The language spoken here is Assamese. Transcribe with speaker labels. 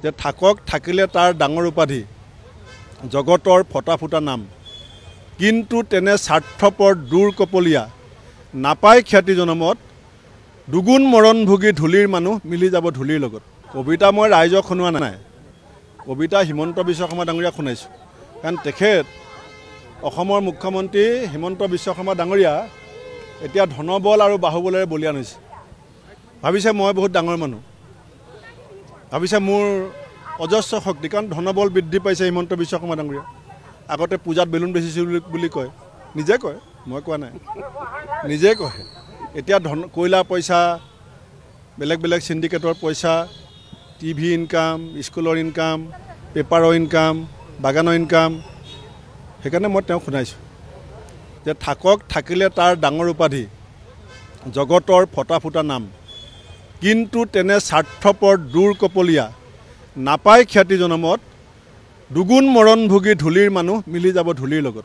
Speaker 1: যে থাকক থাকিলে তাৰ ডাঙৰ উপাধি জগতৰ ফটা ফুটা নাম কিন্তু তেনে স্বাৰ্থপৰ দূৰ কপলীয়া নাপায় খ্যাতি জনমত দুগুণ মৰণ ভোগী ধূলিৰ মানুহ মিলি যাব ধূলিৰ লগত। কবিতা মই ৰাইজক শুনোৱা নাই, কবিতা হিমন্ত বিশ্ব শৰ্মা ডাঙৰীয়াক শুনাইছোঁ। কাৰণ তেখেত অসমৰ মুখ্যমন্ত্ৰী হিমন্ত বিশ্ব শৰ্মা ডাঙৰীয়া এতিয়া ধনবল আৰু বাহুবলেৰে বলিয়ান হৈছে। ভাবিছে মই বহুত ডাঙৰ মানুহ, ভাবিছে মোৰ অজস্ৰ শক্তি, কাৰণ ধনবল বৃদ্ধি পাইছে হিমন্ত বিশ্ব শৰ্মা ডাঙৰীয়া। আগতে পূজাত বেলুন বেচিছোঁ বুলি কয়, নিজে কয়, মই কোৱা নাই, নিজে কয়। এতিয়া কয়লা পইচা, বেলেগ বেলেগ চিণ্ডিকেটৰ পইচা, টিভি ইনকাম, স্কুলৰ ইনকাম, পেপাৰৰ ইনকাম, বাগানৰ ইনকাম। সেইকাৰণে মই তেওঁক শুনাইছোঁ যে থাকক থাকিলে তাৰ ডাঙৰ উপাধি জগতৰ ফটা ফুটা নাম কিন্তু তেনে স্বাৰ্থপৰ দূৰ কপলীয়া নাপায় খ্যাতি জনমত দুগুণ মৰণ ভোগী ধূলিৰ মানুহ মিলি যাব ধূলিৰ লগত।